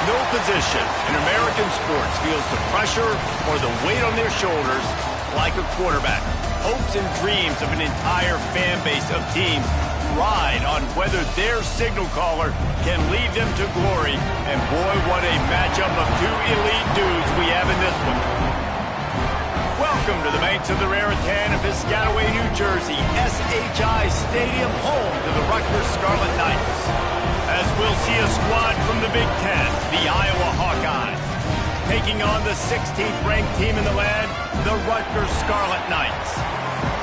No position in American sports feels the pressure or the weight on their shoulders like a quarterback. Hopes and dreams of an entire fan base of teams ride on whether their signal caller can lead them to glory. And boy, what a matchup of two elite dudes we have in this one. Welcome to the banks of the Raritan in Piscataway, New Jersey, SHI Stadium, home to the Rutgers Scarlet Knights. As we'll see a squad from the Big Ten, the Iowa Hawkeyes, taking on the 16th ranked team in the land, the Rutgers Scarlet Knights.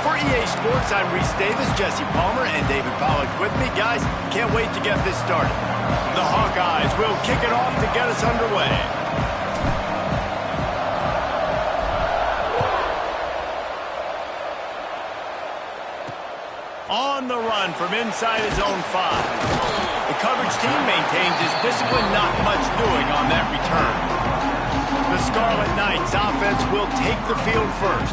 For EA Sports, I'm Reese Davis, Jesse Palmer, and David Pollack with me. Guys, can't wait to get this started. The Hawkeyes will kick it off to get us underway. On the run from inside his own 5. The coverage team maintains his discipline, not much doing on that return. The Scarlet Knights offense will take the field first.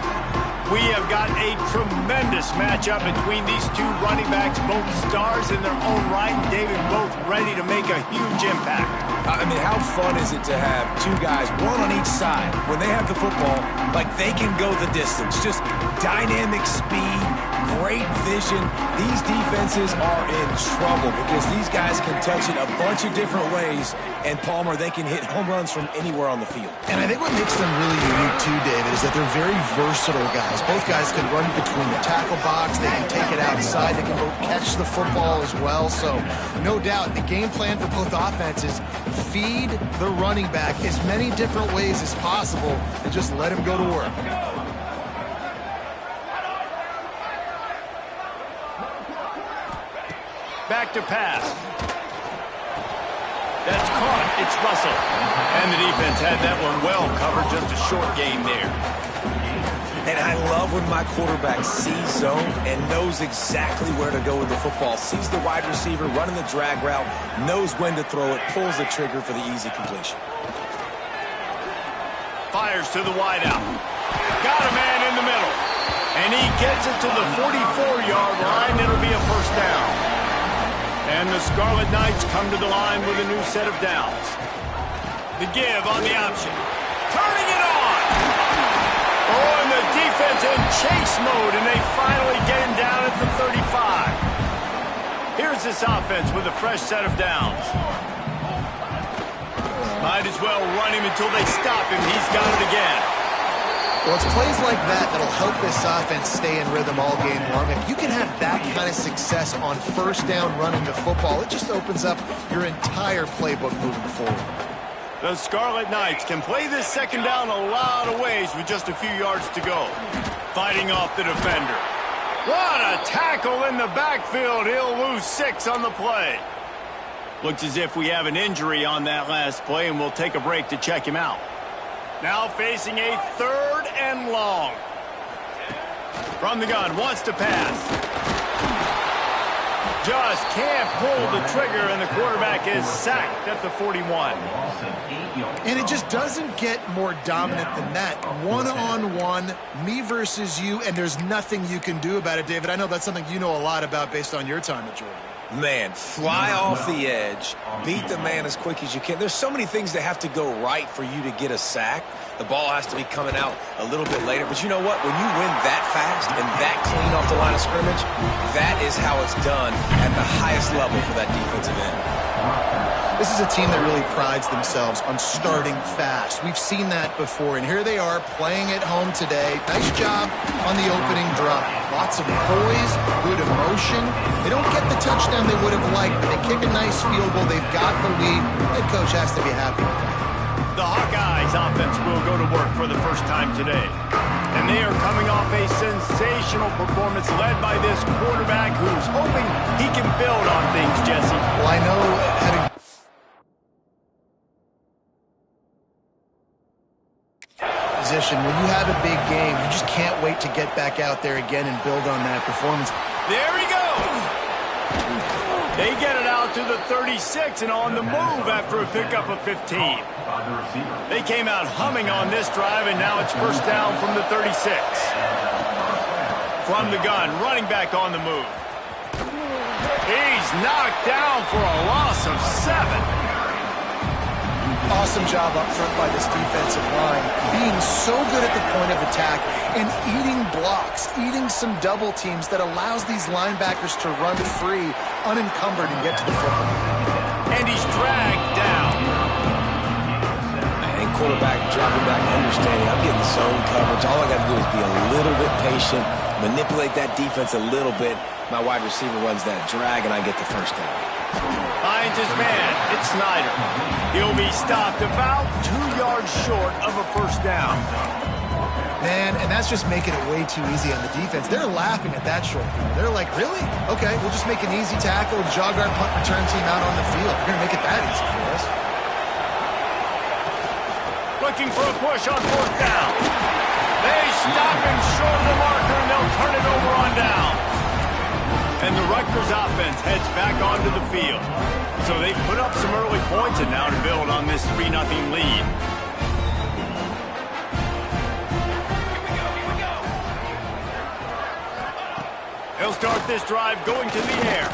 We have got a tremendous matchup between these two running backs, both stars in their own right, and David, both ready to make a huge impact. I mean, how fun is it to have two guys, one on each side, when they have the football, like they can go the distance. Just dynamic speed, great vision. These defenses are in trouble because these guys can touch it a bunch of different ways, and Palmer, they can hit home runs from anywhere on the field. And I think what makes them really unique too, David, is that they're very versatile guys. Both guys can run between the tackle box, they can take it outside, they can both catch the football as well. So no doubt the game plan for both offenses, feed the running back as many different ways as possible and just let him go to work. Back to pass. That's caught. It's Russell. And the defense had that one well covered. Just a short game there. And I love when my quarterback sees zone and knows exactly where to go with the football. Sees the wide receiver running the drag route, knows when to throw it, pulls the trigger for the easy completion. Fires to the wideout. Got a man in the middle. And he gets it to the 44-yard line. It'll be a first down. And the Scarlet Knights come to the line with a new set of downs. The give on the option. Turning it on! Oh, and the defense in chase mode, and they finally get him down at the 35. Here's this offense with a fresh set of downs. Might as well run him until they stop him. He's got it again. Well, it's plays like that that'll help this offense stay in rhythm all game long. If you can have that kind of success on first down running the football, it just opens up your entire playbook moving forward. The Scarlet Knights can play this second down a lot of ways with just a few yards to go. Fighting off the defender. What a tackle in the backfield. He'll lose 6 on the play. Looks as if we have an injury on that last play, and we'll take a break to check him out. Now facing a 3rd and long. From the gun, wants to pass. Just can't pull the trigger, and the quarterback is sacked at the 41. And it just doesn't get more dominant than that. One-on-one, me versus you, and there's nothing you can do about it, David. I know that's something you know a lot about based on your time at Georgia. Man, fly off the edge, beat the man as quick as you can. There's so many things that have to go right for you to get a sack. The ball has to be coming out a little bit later. But you know what? When you win that fast and that clean off the line of scrimmage, that is how it's done at the highest level for that defensive end. This is a team that really prides themselves on starting fast. We've seen that before, and here they are playing at home today. Nice job on the opening drive. Lots of poise, good emotion. They don't get the touchdown they would have liked, but they kick a nice field goal. They've got the lead. Head coach has to be happy with that. The Hawkeyes offense will go to work for the first time today. And they are coming off a sensational performance led by this quarterback who's hoping he can build on things, Jesse. Well, I know having position, when you have a big game, you just can't wait to get back out there again and build on that performance. There he goes. They get it out to the 36 and on the move after a pickup of 15. They came out humming on this drive, and now it's first down from the 36. From the gun, running back on the move. He's knocked down for a loss of 7. Awesome job up front by this defensive line, being so good at the point of attack and eating blocks, eating some double teams that allows these linebackers to run free, unencumbered, and get to the football. And he's dragged down. And quarterback dropping back, understanding I'm getting zone coverage. All I got to do is be a little bit patient, manipulate that defense a little bit. My wide receiver runs that drag, and I get the first down. Finds his man. It's Snyder. He'll be stopped about 2 yards short of a first down. Man, and that's just making it way too easy on the defense. They're laughing at that short field. They're like, really? Okay, we'll just make an easy tackle, jog our punt return team out on the field. We're going to make it that easy for us. Looking for a push on fourth down. They stop him short of the marker, and they'll turn it over on down. And the Rutgers offense heads back onto the field. So they put up some early points and now to build on this 3-0 lead. They'll start this drive going to the air.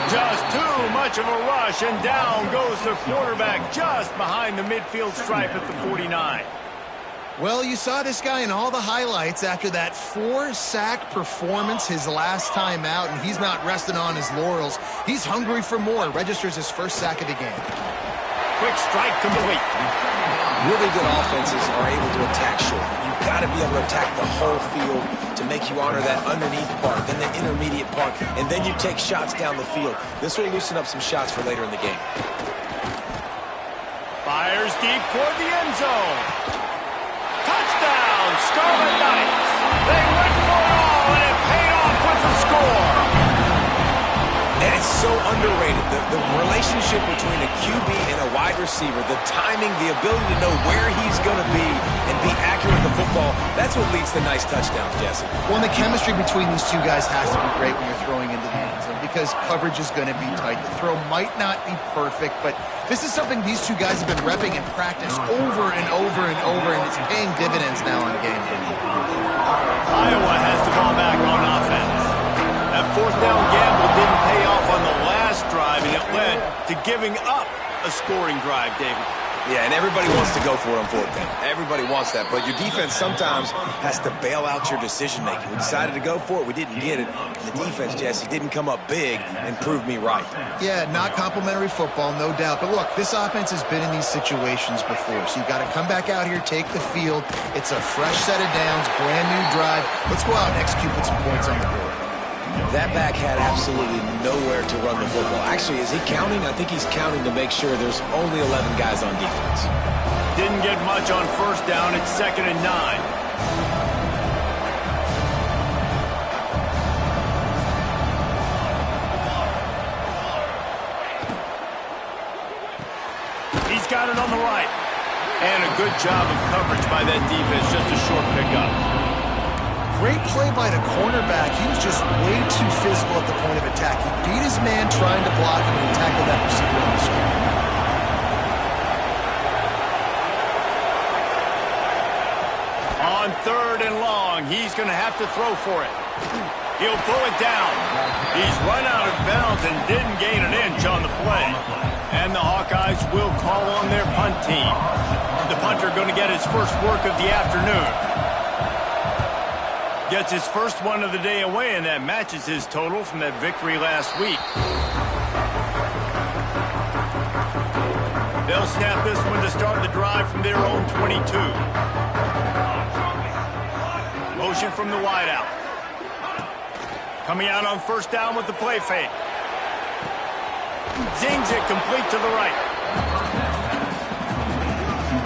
Just too much of a rush, and down goes the quarterback just behind the midfield stripe at the 49. Well, you saw this guy in all the highlights after that 4-sack performance his last time out, and he's not resting on his laurels. He's hungry for more. Registers his first sack of the game. Quick strike complete. Really good offenses are able to attack short. You've got to be able to attack the whole field to make you honor that underneath part, then the intermediate part, and then you take shots down the field. This will loosen up some shots for later in the game. Fires deep toward the end zone. Touchdown, Scarlet Knights. They went for it all, and it paid off with the score. And it's so underrated. The relationship between a QB and a wide receiver, the timing, the ability to know where he's going to be and be accurate with the football, that's what leads to nice touchdowns, Jesse. Well, the chemistry between these two guys has to be great when you're throwing into the end zone because coverage is going to be tight. The throw might not be perfect, but this is something these two guys have been repping in practice over and over and over, and it's paying dividends now on game day. Iowa has the ball back on offense. That fourth down gamble didn't pay off on the last drive, and it led to giving up a scoring drive, David. Yeah, and everybody wants to go for it on fourth down. Everybody wants that, but your defense sometimes has to bail out your decision-making. We decided to go for it. We didn't get it. And the defense, Jesse, didn't come up big and prove me right. Yeah, not complimentary football, no doubt. But look, this offense has been in these situations before, so you've got to come back out here, take the field. It's a fresh set of downs, brand new drive. Let's go out and execute with some points on the board. That back had absolutely nowhere to run the football. Actually, is he counting? I think he's counting to make sure there's only 11 guys on defense. Didn't get much on first down. It's 2nd and 9. He's got it on the right. And a good job of coverage by that defense. Just a short pickup. Great play by the cornerback. He was just way too physical at the point of attack. He beat his man trying to block him and tackled that receiver on the screen. On 3rd and long, he's going to have to throw for it. He'll pull it down. He's run out of bounds and didn't gain an inch on the play. And the Hawkeyes will call on their punt team. The punter going to get his first work of the afternoon. Gets his first one of the day away, and that matches his total from that victory last week. They'll snap this one to start the drive from their own 22. Motion from the wideout. Coming out on first down with the play fake. Zings it complete to the right.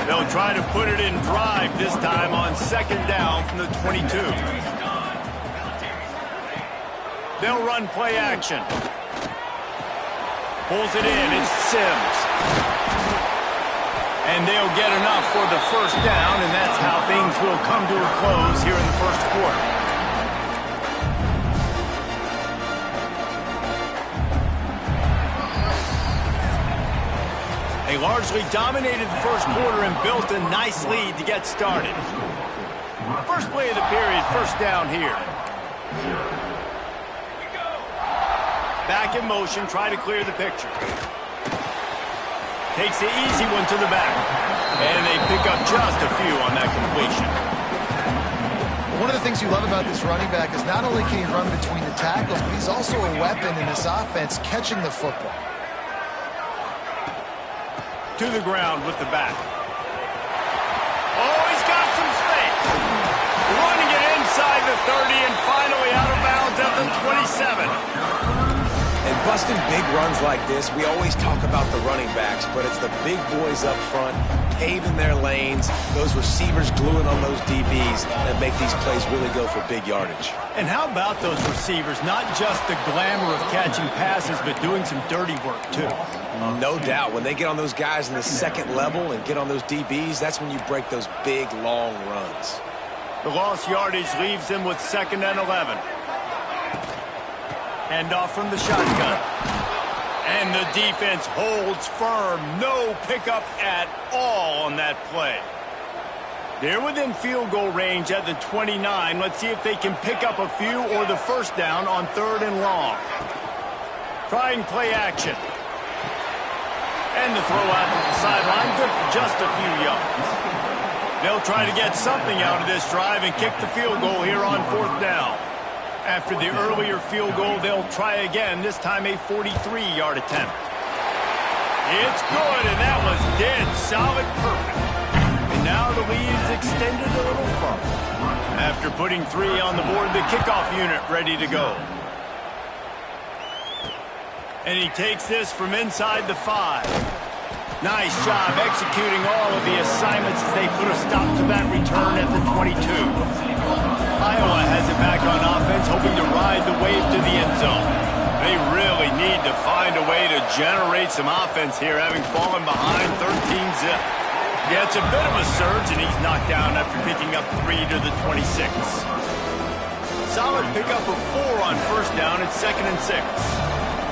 They'll try to put it in drive this time on 2nd down from the 22. They'll run play action. Pulls it in. It's Sims. And they'll get enough for the first down, and that's how things will come to a close here in the first quarter. They largely dominated the first quarter and built a nice lead to get started. First play of the period, first down here. Back in motion, try to clear the picture. takes the easy one to the back. And they pick up just a few on that completion. One of the things you love about this running back is not only can he run between the tackles, but he's also a weapon in this offense catching the football. To the ground with the back. Oh, he's got some space. Running it inside the 30 and finally out of bounds at the 27. And busting big runs like this, we always talk about the running backs, but it's the big boys up front, paving their lanes, those receivers gluing on those DBs that make these plays really go for big yardage. And how about those receivers? Not just the glamour of catching passes, but doing some dirty work, too. No doubt. When they get on those guys in the second level and get on those DBs, that's when you break those big, long runs. The lost yardage leaves them with 2nd and 11. Hand off from the shotgun. And the defense holds firm. No pickup at all on that play. They're within field goal range at the 29. Let's see if they can pick up a few or the first down on 3rd and long. Trying play action. And the throw out to the sideline, good for just a few yards. They'll try to get something out of this drive and kick the field goal here on 4th down. After the earlier field goal, they'll try again, this time a 43-yard attempt. It's good, and that was dead solid perfect. And now the lead is extended a little further. After putting 3 on the board, the kickoff unit ready to go. And he takes this from inside the 5. Nice job executing all of the assignments as they put a stop to that return at the 22. Iowa has it back on offense, hoping to ride the wave to the end zone. They really need to find a way to generate some offense here, having fallen behind 13-zip. Yeah, it's a bit of a surge, and he's knocked down after picking up 3 to the 26. Solid pickup of 4 on 1st down. It's 2nd and 6.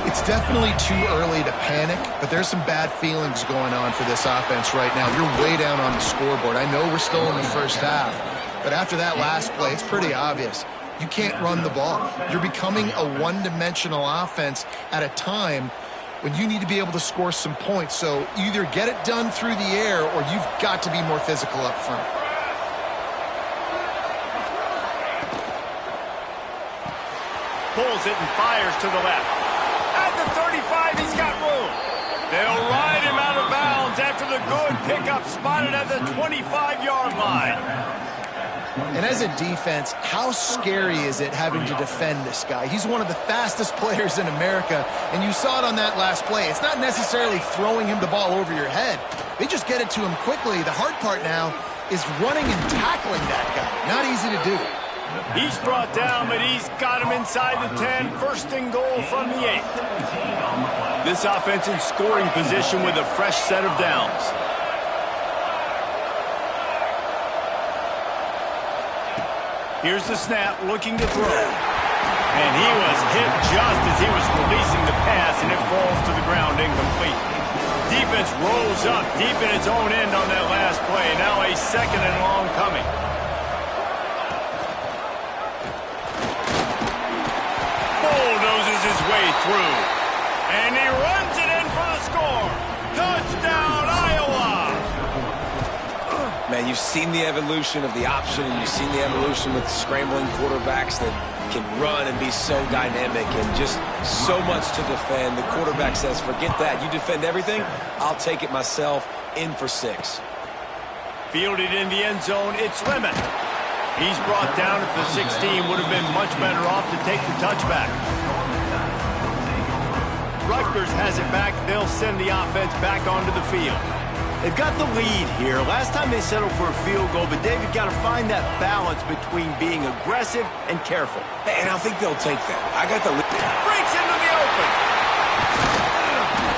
It's definitely too early to panic, but there's some bad feelings going on for this offense right now. You're way down on the scoreboard. I know we're still in the first half, but after that last play, it's pretty obvious. You can't run the ball. You're becoming a one-dimensional offense at a time when you need to be able to score some points. So either get it done through the air or you've got to be more physical up front. Pulls it and fires to the left. At the 35, he's got room. They'll ride him out of bounds after the good pickup spotted at the 25-yard line. And as a defense, how scary is it having to defend this guy? He's one of the fastest players in America, and you saw it on that last play. It's not necessarily throwing him the ball over your head. They just get it to him quickly. The hard part now is running and tackling that guy. Not easy to do. He's brought down, but he's got him inside the 10. 1st and goal from the 8. This offense in scoring position with a fresh set of downs. Here's the snap, looking to throw. And he was hit just as he was releasing the pass, and it falls to the ground incomplete. Defense rolls up deep in its own end on that last play. Now a 2nd and long coming. Bulldozes his way through. And he runs it in for the score. Touchdown, Iowa! Man, you've seen the evolution of the option, and you've seen the evolution with scrambling quarterbacks that can run and be so dynamic and just so much to defend. The quarterback says, forget that. You defend everything, I'll take it myself. In for 6. Fielded in the end zone, it's Lemon. He's brought down at the 16. Would have been much better off to take the touchback. Rutgers has it back. They'll send the offense back onto the field. They've got the lead here. Last time they settled for a field goal, but David got to find that balance between being aggressive and careful. And I think they'll take that. I got the lead. Breaks into the open.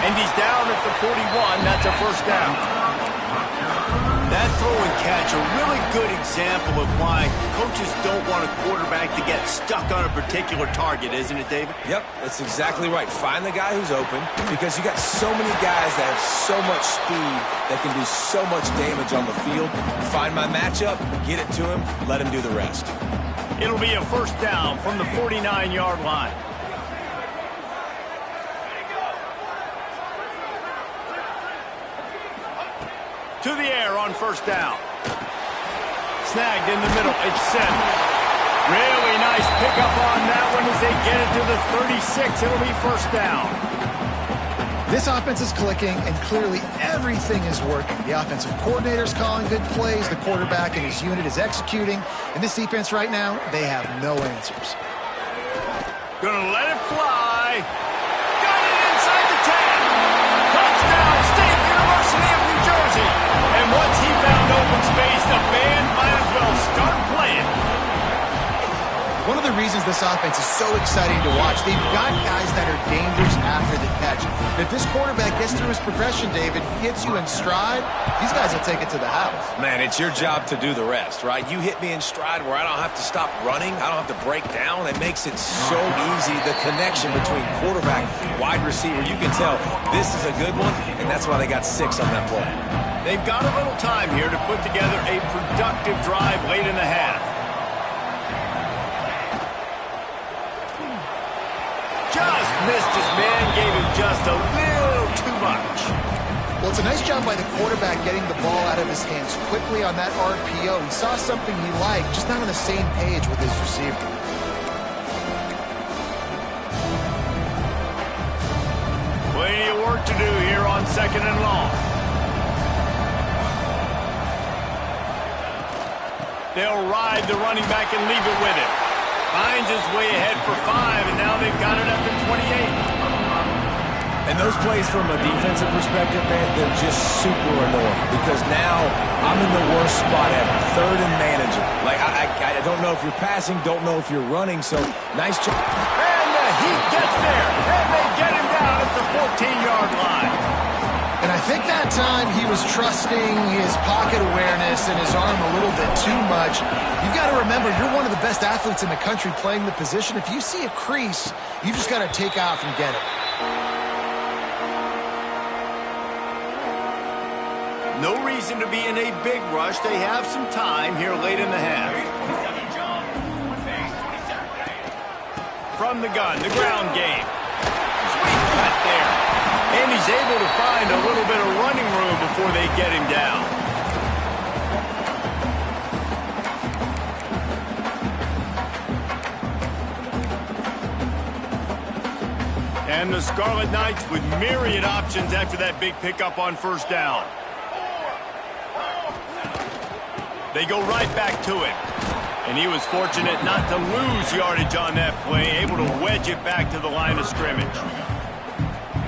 And he's down at the 41. That's a 1st down. That throw and catch, a really good example of why coaches don't want a quarterback to get stuck on a particular target, isn't it, David? Yep, that's exactly right. Find the guy who's open, because you got so many guys that have so much speed that can do so much damage on the field. Find my matchup, get it to him, let him do the rest. It'll be a 1st down from the 49-yard line. To the air on first down. Snagged in the middle. It's Sims. Really nice pickup on that one as they get it to the 36. It'll be first down. This offense is clicking, and clearly everything is working. The offensive coordinator's calling good plays. The quarterback and his unit is executing. And this defense right now, they have no answers. Gonna let it fly. Got it inside the 10. Touchdown, State University of New Jersey. And once he found open space, the band might as well start playing. One of the reasons this offense is so exciting to watch, they've got guys that are dangerous after the catch. And if this quarterback gets through his progression, David, hits you in stride, these guys will take it to the house. Man, it's your job to do the rest, right? You hit me in stride where I don't have to stop running. I don't have to break down. It makes it so easy. The connection between quarterback, wide receiver, you can tell this is a good one, and that's why they got 6 on that play. They've got a little time here to put together a productive drive late in the half. Just missed his man, gave him just a little too much. Well, it's a nice job by the quarterback getting the ball out of his hands quickly on that RPO. He saw something he liked, just not on the same page with his receiver. Plenty of work to do here on 2nd and long. They'll ride the running back and leave it with him. Finds his way ahead for 5, and now they've got it up to 28. And those plays from a defensive perspective, man, they're just super annoying because now I'm in the worst spot ever, 3rd and manageable. Like, I don't know if you're passing, don't know if you're running, so nice job. And the Heat gets there, and they get him down at the 14-yard line. And I think that time he was trusting his pocket awareness and his arm a little bit too much. You've got to remember, you're one of the best athletes in the country playing the position. If you see a crease, you just got to take off and get it. No reason to be in a big rush. They have some time here late in the half. From the gun, the ground game. Sweet cut there. And he's able to find a little bit of running room before they get him down. And the Scarlet Knights with myriad options after that big pickup on first down. They go right back to it. And he was fortunate not to lose yardage on that play, able to wedge it back to the line of scrimmage.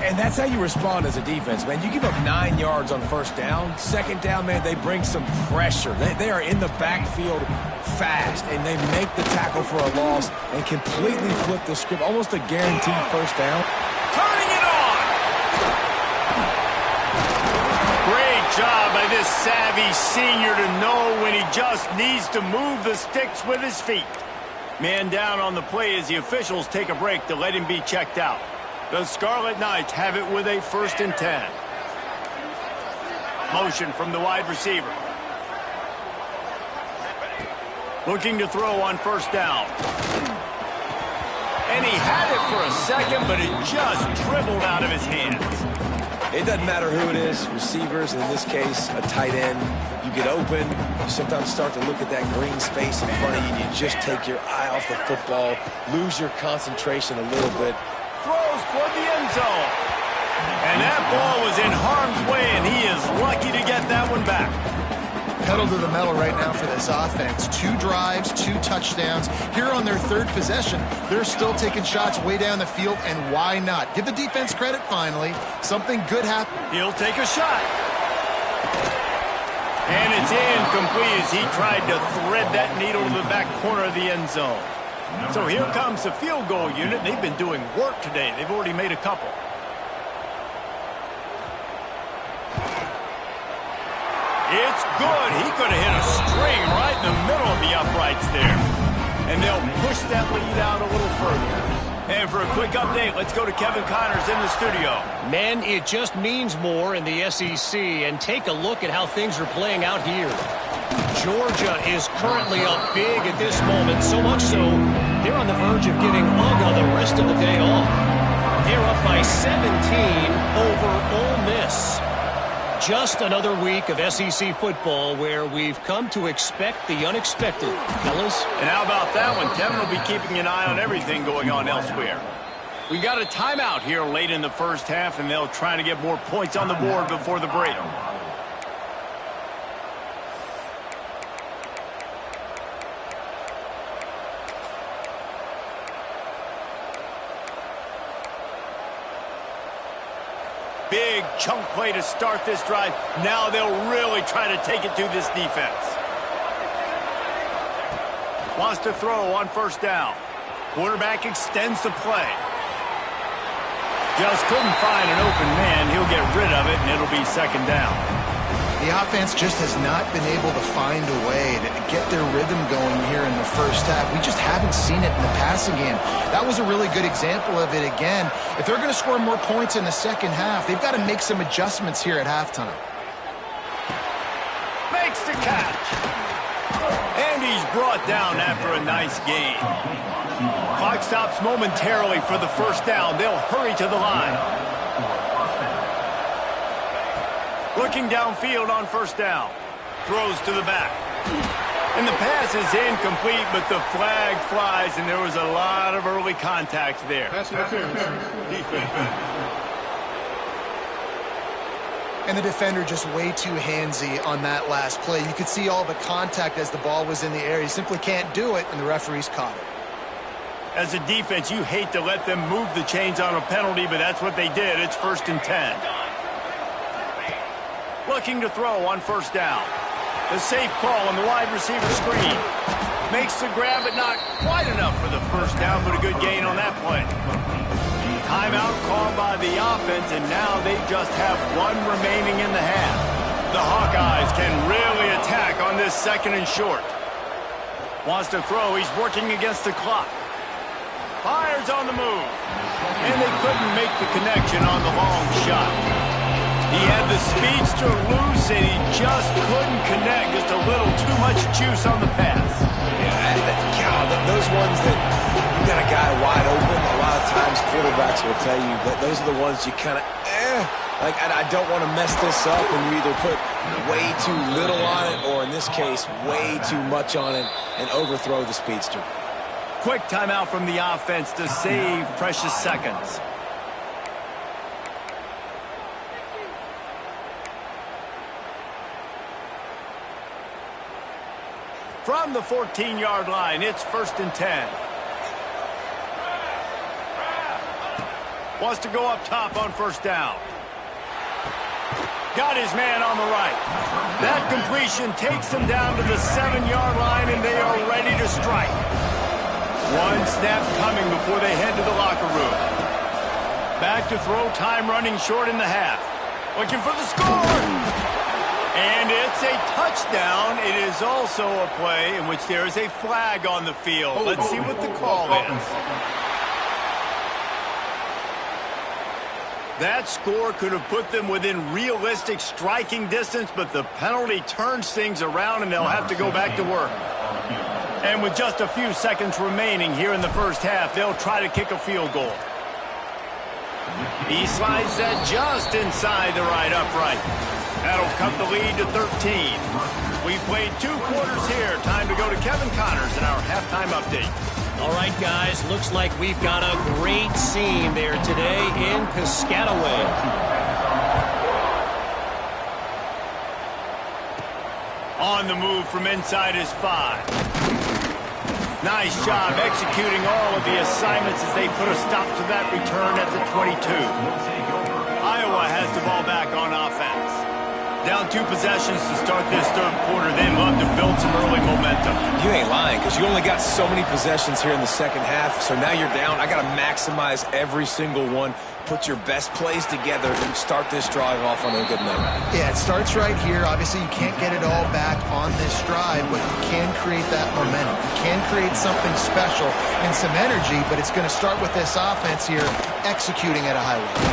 And that's how you respond as a defense, man. You give up 9 yards on first down. 2nd down, man, they bring some pressure. They are in the backfield fast, and they make the tackle for a loss and completely flip the script. Almost a guaranteed first down. Turning it on! Great job by this savvy senior to know when he just needs to move the sticks with his feet. Man down on the play as the officials take a break to let him be checked out. The Scarlet Knights have it with a 1st and 10. Motion from the wide receiver. Looking to throw on first down. And he had it for a second, but it just dribbled out of his hands. It doesn't matter who it is, receivers, in this case, a tight end. You get open, you sometimes start to look at that green space in front of you, and you just take your eye off the football, lose your concentration a little bit. Throws toward the end zone. And that ball was in harm's way, and he is lucky to get that one back. Pedal to the metal right now for this offense. 2 drives, 2 touchdowns. Here on their 3rd possession, they're still taking shots way down the field, and why not? Give the defense credit finally. Something good happened. He'll take a shot. And it's incomplete as he tried to thread that needle to the back corner of the end zone. So here comes the field goal unit. They've been doing work today. They've already made a couple. It's good. He could have hit a string right in the middle of the uprights there. And they'll push that lead out a little further. And for a quick update, let's go to Kevin Connors in the studio. Man, it just means more in the SEC. And take a look at how things are playing out here. Georgia is currently up big at this moment, so much so they're on the verge of giving Uga the rest of the day off. They're up by 17 over Ole Miss. just another week of SEC football where we've come to expect the unexpected. Fellas? And how about that one? Kevin will be keeping an eye on everything going on elsewhere. We got a timeout here late in the first half, and they'll try to get more points on the board before the break. Big chunk play to start this drive. Now they'll really try to take it to this defense. Wants to throw on first down. Quarterback extends the play. Just couldn't find an open man. He'll get rid of it, and it'll be second down. The offense just has not been able to find a way to get their rhythm going here in the first half. We just haven't seen it in the passing game. That was a really good example of it again. If they're going to score more points in the second half, they've got to make some adjustments here at halftime. Makes the catch. And he's brought down after a nice gain. Clock stops momentarily for the first down. They'll hurry to the line. Looking downfield on first down. Throws to the back. And the pass is incomplete, but the flag flies, and there was a lot of early contact there. And the defender just way too handsy on that last play. You could see all the contact as the ball was in the air. He simply can't do it, and the referee's caught it. As a defense, you hate to let them move the chains on a penalty, but that's what they did. It's 1st and 10. Looking to throw on first down. The safe call on the wide receiver screen. Makes the grab, but not quite enough for the first down, but a good gain on that play. Timeout called by the offense, and now they just have one remaining in the half. The Hawkeyes can really attack on this 2nd and short. Wants to throw. He's working against the clock. Fires on the move. And they couldn't make the connection on the long shot. He had the speedster loose, and he just couldn't connect. Just a little too much juice on the pass. Yeah, those ones that you got a guy wide open, a lot of times quarterbacks will tell you that those are the ones you kind of, like, I don't want to mess this up, and you either put way too little on it, or in this case, way too much on it, and overthrow the speedster. Quick timeout from the offense to save precious seconds. From the 14-yard line, it's 1st and 10. Wants to go up top on first down. Got his man on the right. That completion takes them down to the 7-yard line, and they are ready to strike. One snap coming before they head to the locker room. Back to throw, time running short in the half. Looking for the score! And it's a touchdown. It is also a play in which there is a flag on the field. Let's see what the call is. That score could have put them within realistic striking distance, but the penalty turns things around, and they'll have to go back to work. And with just a few seconds remaining here in the first half, they'll try to kick a field goal. He slides that just inside the right upright. That'll cut the lead to 13. We've played 2 quarters here. Time to go to Kevin Connors in our halftime update. All right, guys, looks like we've got a great scene there today in Piscataway. On the move from inside his 5. Nice job executing all of the assignments as they put a stop to that return at the 22. Iowa has the ball back on offense. Down 2 possessions to start this 3rd quarter. They'd love to build some early momentum. You ain't lying, because you only got so many possessions here in the second half, so now you're down. I got to maximize every single one. Put your best plays together and start this drive off on a good note. Yeah, it starts right here. Obviously, you can't get it all back on this drive, but you can create that momentum. You can create something special and some energy, but it's going to start with this offense here executing at a high level.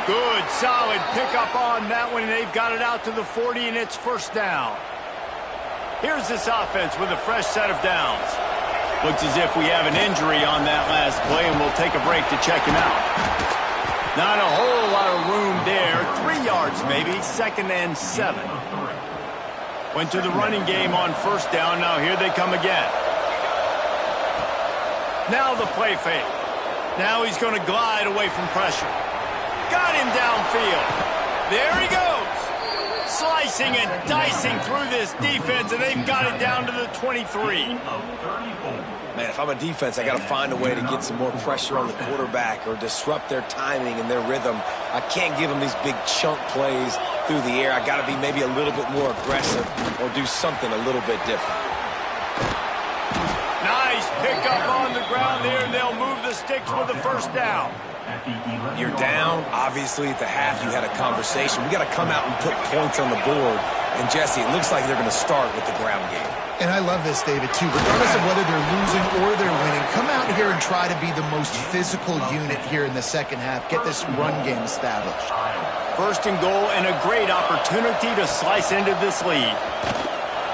Good, solid pickup on that one, and they've got it out to the 40, and it's first down. Here's this offense with a fresh set of downs. Looks as if we have an injury on that last play, and we'll take a break to check him out. Not a whole lot of room there. 3 yards yards, maybe. 2nd and 7. Went to the running game on 1st down. Now here they come again. Now the play fake. Now he's going to glide away from pressure. Got him downfield. There he goes. Slicing and dicing through this defense, and they've got it down to the 23. Man, if I'm a defense, I got to find a way to get some more pressure on the quarterback or disrupt their timing and their rhythm. I can't give them these big chunk plays through the air. I got to be maybe a little bit more aggressive or do something a little bit different. Nice pickup on the ground there, and they'll move the sticks with the 1st down. You're down. Obviously, at the half, you had a conversation. We got to come out and put points on the board. And, Jesse, it looks like they're going to start with the ground game. And I love this, David, too. Regardless of whether they're losing or they're winning, come out here and try to be the most physical unit here in the 2nd half. Get this run game established. 1st and goal, and a great opportunity to slice into this lead.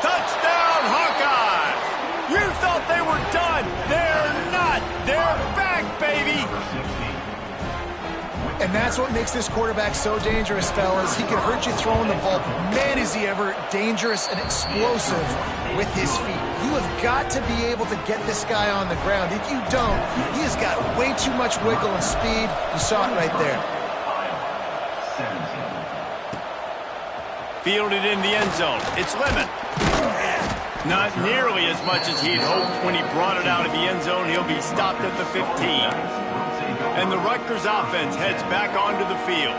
Touchdown, Hawkeyes! You thought they were done. They're not. They're back, baby. And that's what makes this quarterback so dangerous, fellas. He can hurt you throwing the ball. Man, is he ever dangerous and explosive with his feet. You have got to be able to get this guy on the ground. If you don't, he has got way too much wiggle and speed. You saw it right there. Fielded in the end zone. It's Lemon. Not nearly as much as he'd hoped when he brought it out of the end zone. He'll be stopped at the 15. And the Rutgers offense heads back onto the field.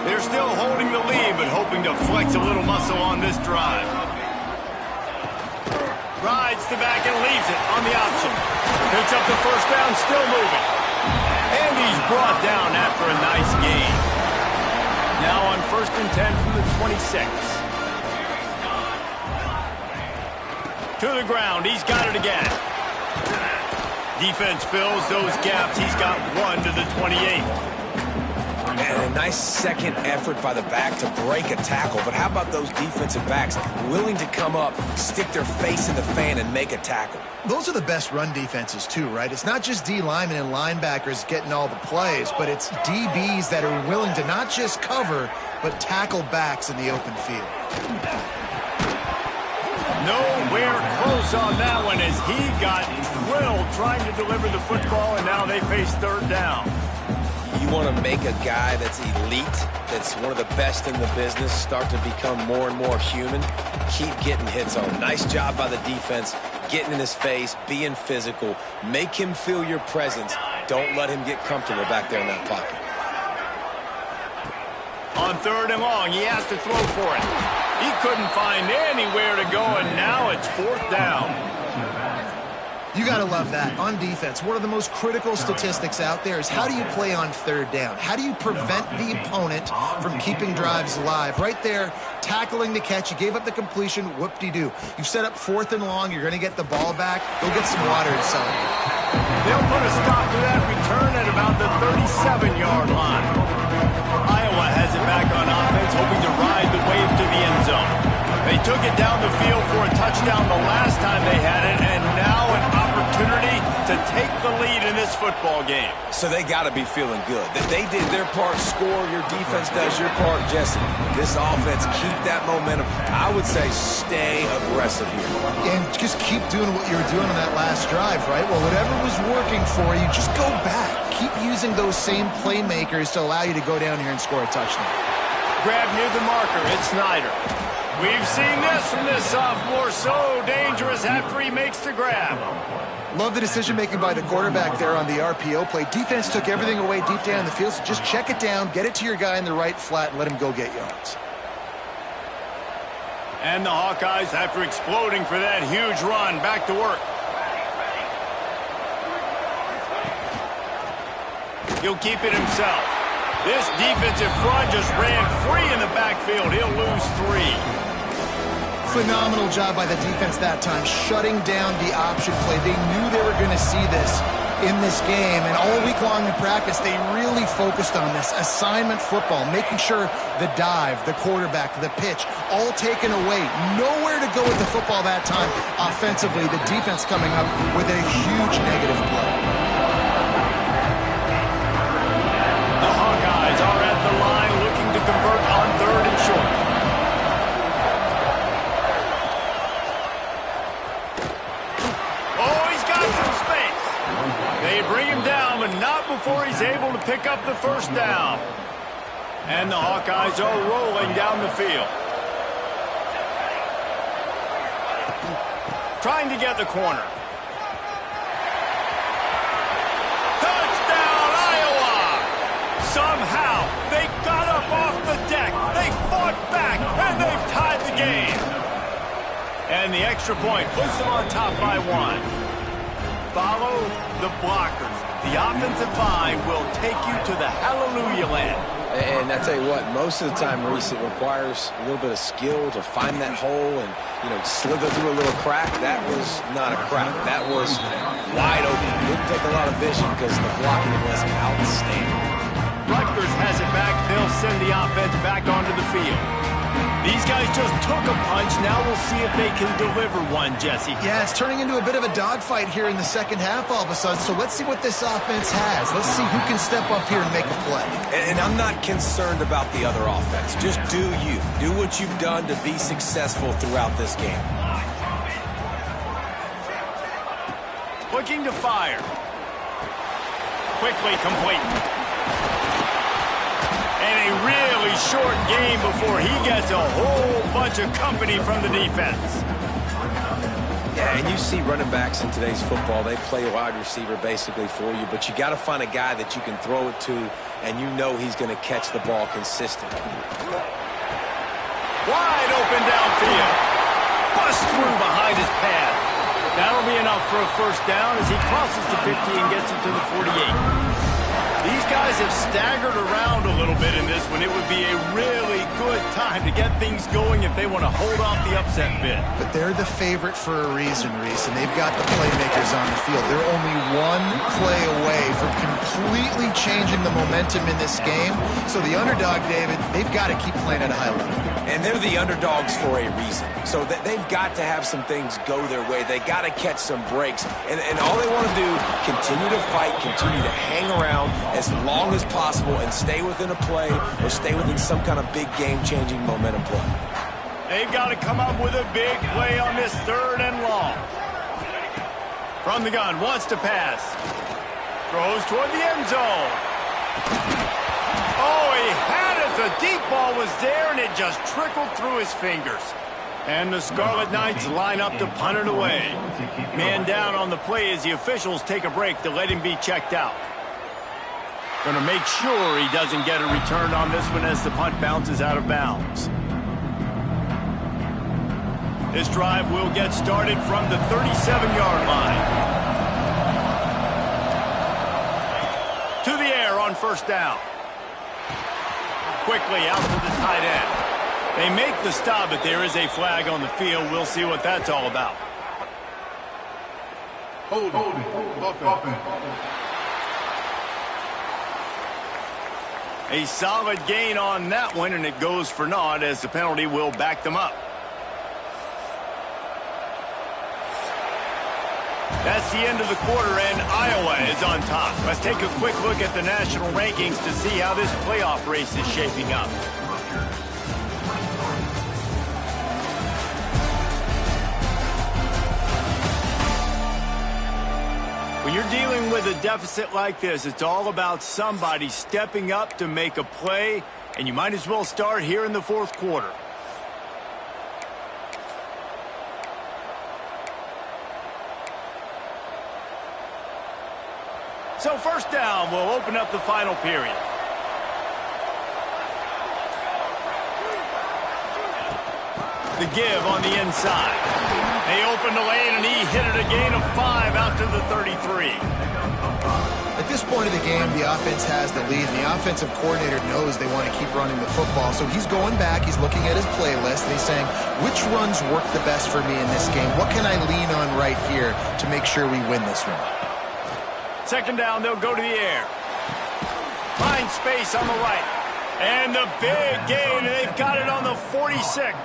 They're still holding the lead, but hoping to flex a little muscle on this drive. Rides the back and leaves it on the option. Picks up the 1st down, still moving. And he's brought down after a nice gain. Now on 1st and 10 from the 26. To the ground, he's got it again. Defense fills those gaps. He's got 1 to the 28. And a nice second effort by the back to break a tackle. But how about those defensive backs willing to come up, stick their face in the fan, and make a tackle? Those are the best run defenses, too, right? It's not just D linemen and linebackers getting all the plays, but it's DBs that are willing to not just cover, but tackle backs in the open field. Nowhere close on that one as he got drilled trying to deliver the football, and now they face 3rd down. You want to make a guy that's elite, that's one of the best in the business, start to become more and more human, keep getting hits on him. Nice job by the defense, getting in his face, being physical. Make him feel your presence. Don't let him get comfortable back there in that pocket. On 3rd and long, he has to throw for it. He couldn't find anywhere to go, and now it's 4th down. You got to love that. On defense, one of the most critical statistics out there is how do you play on 3rd down? How do you prevent the opponent from keeping drives alive? Right there, tackling the catch. You gave up the completion. Whoop-de-doo. You've set up 4th and long. You're going to get the ball back. Go get some water and celebrate. They'll put a stop to that return at about the 37-yard line. Iowa has it back on offense, hoping to ride the wave to the end zone. They took it down the field for a touchdown the last time they had it, and now an opportunity to take the lead in this football game. So they got to be feeling good. That they did their part, score, your defense does your part, Jesse. This offense, keep that momentum. I would say stay aggressive here. And just keep doing what you were doing on that last drive, right? Well, whatever was working for you, just go back. Keep using those same playmakers to allow you to go down here and score a touchdown. Grab near the marker, it's Snyder. We've seen this from this sophomore, so dangerous after he makes the grab. Love the decision-making by the quarterback there on the RPO play. Defense took everything away deep down the field, so just check it down, get it to your guy in the right flat, and let him go get yards. And the Hawkeyes, after exploding for that huge run, back to work. He'll keep it himself. This defensive front just ran free in the backfield. He'll lose 3. Phenomenal job by the defense that time, shutting down the option play. They knew they were going to see this in this game, and all week long in practice, they really focused on this assignment football, making sure the dive, the quarterback, the pitch, all taken away. Nowhere to go with the football that time. Offensively, the defense coming up with a huge negative play. The Hawkeyes are at the line looking to convert on 3rd 3rd and short. Oh, he's got some space. They bring him down, but not before he's able to pick up the first down. And the Hawkeyes are rolling down the field. Trying to get the corner. Touchdown, Iowa! Somehow, they got up off the deck. They fought back, and they've tied the game. And the extra point puts them on top by 1. Follow the blockers. The offensive line will take you to the hallelujah land. And I tell you what, most of the time, Reese, it requires a little bit of skill to find that hole and, slither through a little crack. That was not a crack. That was wide open. Didn't take a lot of vision because the blocking was outstanding. Rutgers has it back. They'll send the offense back onto the field. These guys just took a punch. Now we'll see if they can deliver one, Jesse. Yeah, it's turning into a bit of a dogfight here in the second half all of a sudden. So let's see what this offense has. Let's see who can step up here and make a play. And I'm not concerned about the other offense. Just do you. Do what you've done to be successful throughout this game. Looking to fire. Quickly complete. And a really short game before he gets a whole bunch of company from the defense. Yeah, and you see running backs in today's football, they play wide receiver basically for you, but you got to find a guy that you can throw it to, and you know he's going to catch the ball consistently. Wide open downfield. Bust through behind his pad. That'll be enough for a first down as he crosses the 50 and gets it to the 48. These guys have staggered around a little bit in this one. It would be a really good time to get things going if they want to hold off the upset bid. But they're the favorite for a reason, Reese, and they've got the playmakers on the field. They're only one play away from completely changing the momentum in this game. So the underdog, David, they've got to keep playing at a high level. And they're the underdogs for a reason. So they've got to have some things go their way. They got to catch some breaks. And all they want to do, continue to fight, continue to hang around as long as possible and stay within a play or stay within some kind of big game-changing momentum play. They've got to come up with a big play on this 3rd and long. From the gun, wants to pass. Throws toward the end zone. Oh, he had it. The deep ball was there, and it just trickled through his fingers. And the Scarlet Knights line up to punt it away. Man down on the play as the officials take a break to let him be checked out. Going to make sure he doesn't get a return on this one as the punt bounces out of bounds. This drive will get started from the 37-yard line. To the air on first down. Quickly out to the tight end. They make the stop, but there is a flag on the field. We'll see what that's all about. Hold it. A solid gain on that one, and it goes for naught as the penalty will back them up. That's the end of the quarter, and Iowa is on top. Let's take a quick look at the national rankings to see how this playoff race is shaping up. When you're dealing with a deficit like this, it's all about somebody stepping up to make a play, and you might as well start here in the 4th quarter. So first down will open up the final period. The give on the inside. They open the lane, and he hit it a gain of 5 out to the 33. At this point of the game, the offense has the lead, and the offensive coordinator knows they want to keep running the football. So he's going back, he's looking at his playlist, and he's saying, which runs work the best for me in this game? What can I lean on right here to make sure we win this one? Second down, they'll go to the air. Find space on the right. And the big gain, and they've got it on the 46.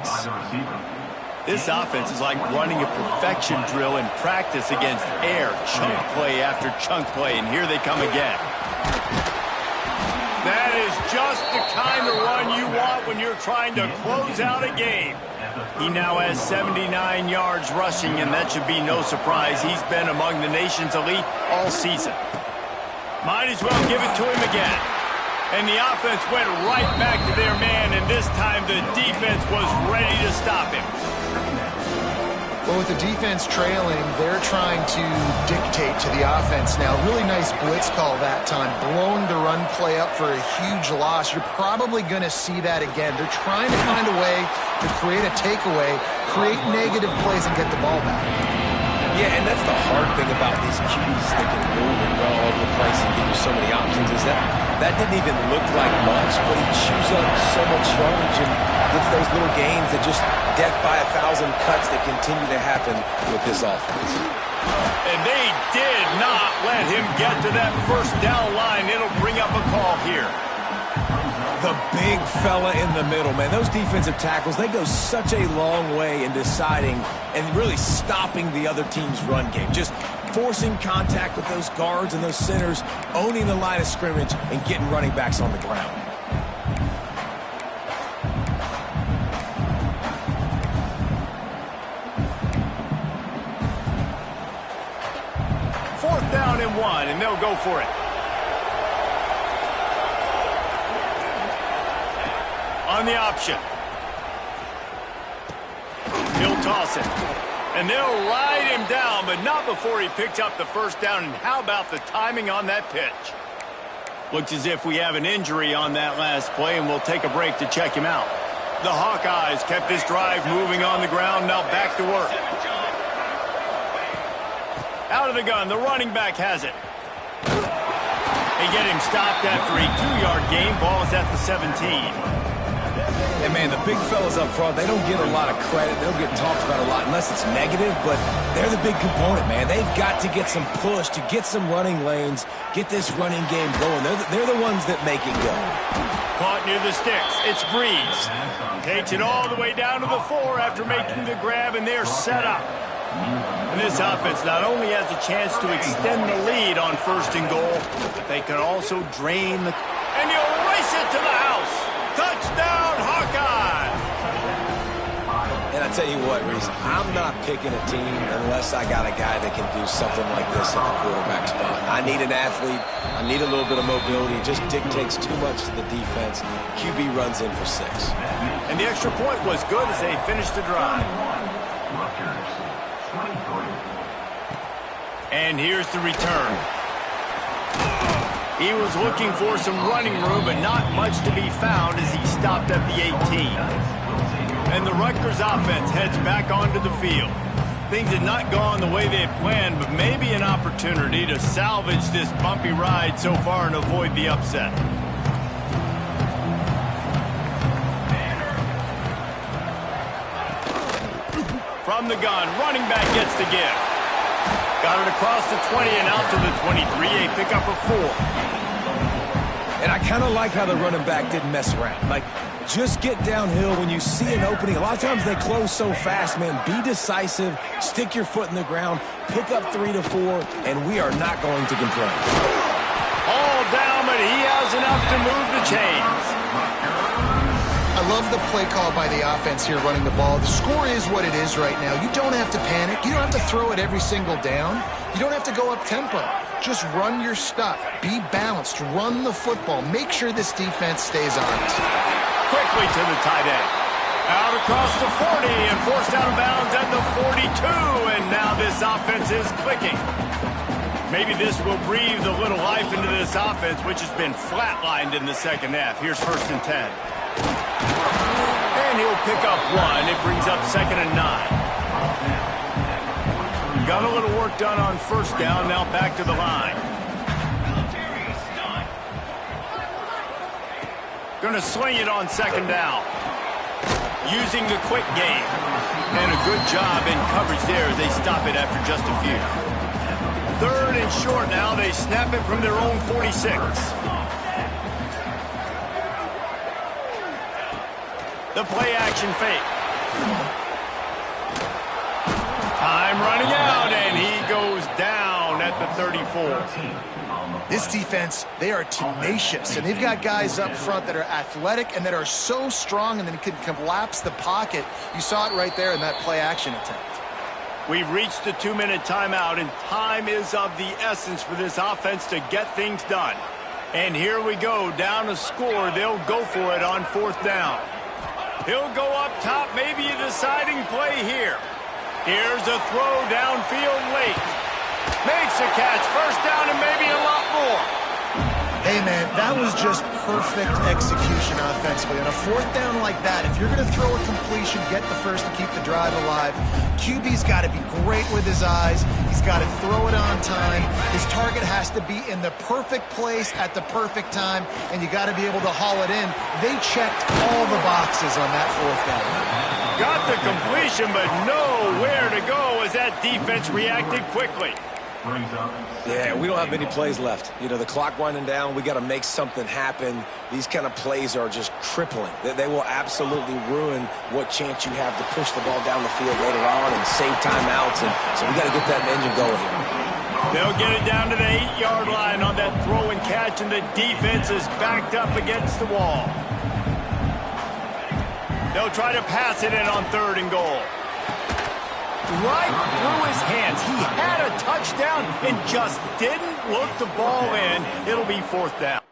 This offense is like running a perfection drill in practice against air, chunk play after chunk play, and here they come again. That is is just the kind of run you want when you're trying to close out a game. He now has 79 yards rushing, and that should be no surprise. He's been among the nation's elite all season. Might as well give it to him again. And the offense went right back to their man, and this time the defense was ready to stop him. Well, with the defense trailing, they're trying to dictate to the offense now. Really nice blitz call that time, blowing the run play up for a huge loss. You're probably going to see that again. They're trying to find a way to create a takeaway, create negative plays, and get the ball back. Yeah, and that's the hard thing about these QBs that can move and run all over the place and give you so many options is that didn't even look like much, but he chews up so much yardage and gets those little gains that just death by 1,000 cuts that continue to happen with this offense. And they did not let him get to that first down line. It'll bring up a call here. The big fella in the middle, man. Those defensive tackles, they go such a long way in deciding and really stopping the other team's run game. Just forcing contact with those guards and those centers, owning the line of scrimmage, and getting running backs on the ground. Fourth down and 1, and they'll go for it. On the option. He'll toss it. And they'll ride him down, but not before he picks up the first down. And how about the timing on that pitch? Looks as if we have an injury on that last play, and we'll take a break to check him out. The Hawkeyes kept this drive moving on the ground. Now back to work. Out of the gun, the running back has it. They get him stopped after a 2-yard gain. Ball is at the 17. And, man, the big fellas up front, they don't get a lot of credit. They don't get talked about a lot unless it's negative, but they're the big component, man. They've got to get some push to get some running lanes, get this running game going. They're the ones that make it go. Caught near the sticks. It's Breeze. Takes it all the way down to the 4 after making the grab, and they're set up. And this offense not only has a chance to extend the lead on 1st and goal, but they can also drain the... And he'll race it to the house. Touchdown, Hawkeye! And I tell you what, Reese, I'm not picking a team unless I got a guy that can do something like this at the quarterback spot. I need an athlete. I need a little bit of mobility. It just dictates too much to the defense. QB runs in for 6. And the extra point was good as they finished the drive. And here's the return. He was looking for some running room, but not much to be found as he stopped at the 18. And the Rutgers offense heads back onto the field. Things had not gone the way they had planned, but maybe an opportunity to salvage this bumpy ride so far and avoid the upset. From the gun, running back gets the give. Got it across the 20 and out to the 23, a pickup of 4. And I kind of like how the running back didn't mess around. Like, just get downhill when you see an opening. A lot of times they close so fast, man. Be decisive, stick your foot in the ground, pick up 3 to 4, and we are not going to complain. All down, but he has enough to move the chains. I love the play call by the offense here running the ball. The score is what it is right now. You don't have to panic. You don't have to throw it every single down. You don't have to go up tempo. Just run your stuff. Be balanced. Run the football. Make sure this defense stays honest. Quickly to the tight end. Out across the 40 and forced out of bounds at the 42. And now this offense is clicking. Maybe this will breathe a little life into this offense, which has been flatlined in the second half. Here's 1st and 10. And he'll pick up 1. It brings up 2nd and 9. Got a little work done on 1st down. Now back to the line. Going to sling it on 2nd down. Using the quick game. And a good job in coverage there as they stop it after just a few. 3rd and short now. They snap it from their own 46. The play action fake. Time running out, and he goes down at the 36. 34. This defense, they are tenacious, and they've got guys up front that are athletic and that are so strong and then can collapse the pocket. You saw it right there in that play-action attempt. We've reached the 2-minute timeout, and time is of the essence for this offense to get things done. And here we go, down a score. They'll go for it on 4th down. He'll go up top, maybe a deciding play here. Here's a throw downfield late. Makes a catch, 1st down and maybe a lot more. Hey, man, that was just perfect execution offensively. On a 4th down like that, if you're going to throw a completion, get the first to keep the drive alive. QB's got to be great with his eyes. He's got to throw it on time. His target has to be in the perfect place at the perfect time, and you got to be able to haul it in. They checked all the boxes on that 4th down. Got the completion, but nowhere to go as that defense reacted quickly. Yeah, we don't have many plays left. You know, the clock winding down, we got to make something happen. These kind of plays are just crippling. They will absolutely ruin what chance you have to push the ball down the field later on and save timeouts. And so we got to get that engine going here. They'll get it down to the 8-yard line on that throw and catch, and the defense is backed up against the wall. They'll try to pass it in on 3rd and goal. Right through his hands. He had a touchdown and just didn't look the ball in. It'll be 4th down.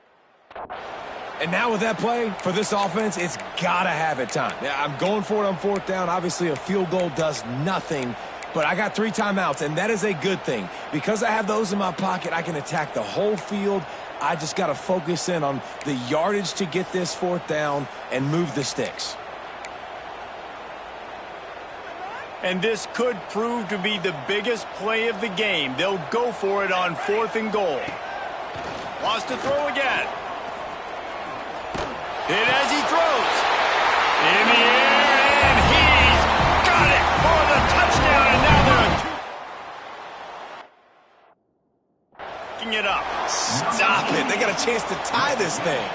And now with that play, for this offense, it's got to have it time. Yeah, I'm going for it on 4th down. Obviously, a field goal does nothing, but I got 3 timeouts, and that is a good thing. Because I have those in my pocket, I can attack the whole field. I just got to focus in on the yardage to get this 4th down and move the sticks. And this could prove to be the biggest play of the game. They'll go for it on 4th and goal. Wants to throw again. Hit as he throws. In the air, and he's got it for the touchdown. And now they're picking it up. Stop it. They got a chance to tie this thing.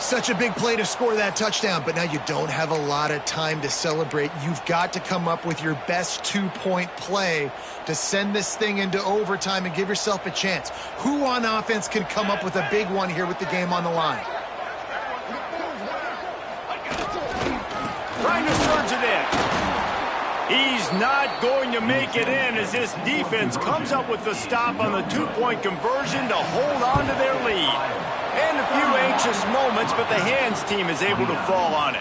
Such a big play to score that touchdown, but now you don't have a lot of time to celebrate. You've got to come up with your best 2-point play to send this thing into overtime and give yourself a chance. Who on offense can come up with a big one here with the game on the line? Trying to surge it in. He's not going to make it in as this defense comes up with the stop on the 2-point conversion to hold on to their lead. And a few anxious moments, but the hands team is able to fall on it.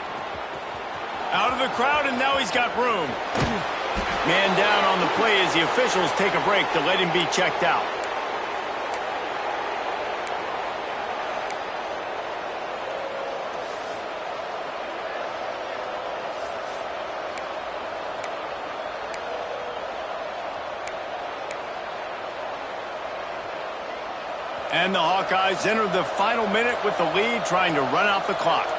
Out of the crowd, and now he's got room. Man down on the play as the officials take a break to let him be checked out. And the Hawkeyes enter the final minute with the lead, trying to run out the clock.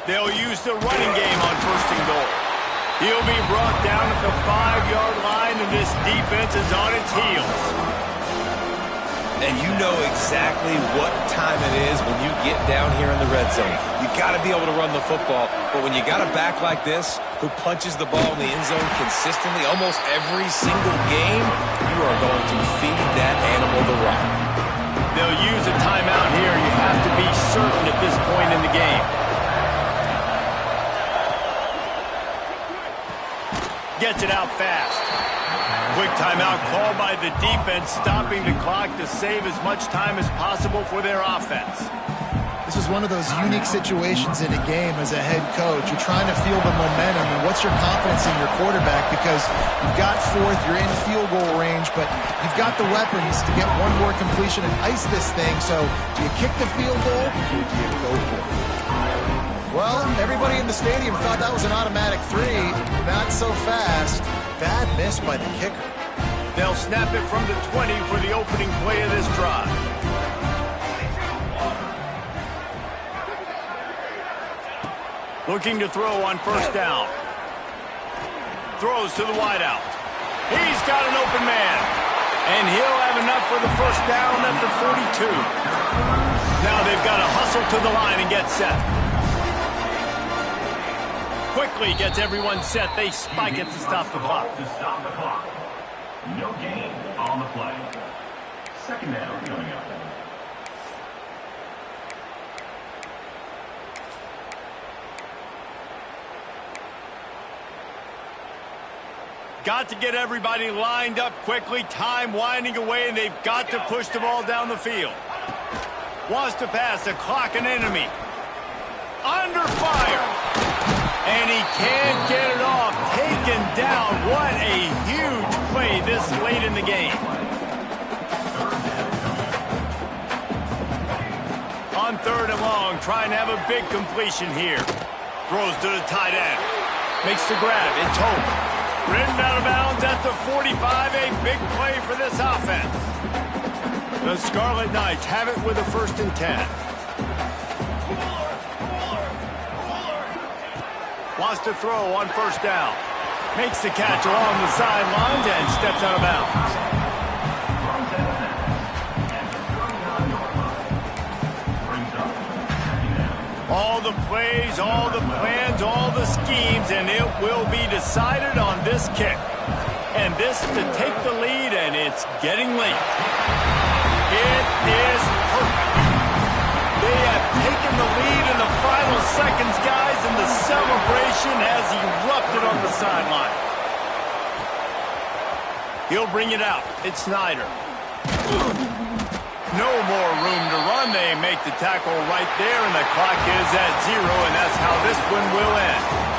They'll use the running game on 1st and goal. He'll be brought down at the 5-yard line, and this defense is on its heels. And you know exactly what time it is when you get down here in the red zone. You got to be able to run the football, but when you got a back like this who punches the ball in the end zone consistently almost every single game, you are going to feed that animal the rock. They'll use a timeout here. You have to be certain at this point in the game. Gets it out fast. Quick timeout called by the defense, stopping the clock to save as much time as possible for their offense. This is one of those unique situations in a game as a head coach. You're trying to feel the momentum, and what's your confidence in your quarterback? Because you've got 4th, you're in field goal range, but you've got the weapons to get one more completion and ice this thing. So do you kick the field goal, or do you go for it? Well, everybody in the stadium thought that was an automatic 3. Not so fast. Bad miss by the kicker. They'll snap it from the 20 for the opening play of this drive. Looking to throw on 1st down. Throws to the wideout. He's got an open man. And he'll have enough for the 1st down at the 42. Now they've got to hustle to the line and get set. Quickly gets everyone set. They spike it to stop the clock. No gain on the play. Second down coming up. Got to get everybody lined up quickly. Time winding away, and they've got to push the ball down the field. Wants to pass, the clock an enemy. Under fire. And he can't get it off. Taken down. What a huge play this late in the game. On 3rd and long, trying to have a big completion here. Throws to the tight end. Makes the grab. It's Hope. Ridden out of bounds at the 45. A big play for this offense. The Scarlet Knights have it with a 1st and 10. Wants to throw on 1st down. Makes the catch along the sidelines and steps out of bounds. All the plays, all the plans, all the schemes, and it will be decided on this kick. And this to take the lead, and it's getting late. It is perfect. They have taken the lead in the final seconds, guys, and the celebration has erupted on the sideline. He'll bring it out. It's Snyder. No more room to run. They make the tackle right there, and the clock is at 0, and that's how this one will end.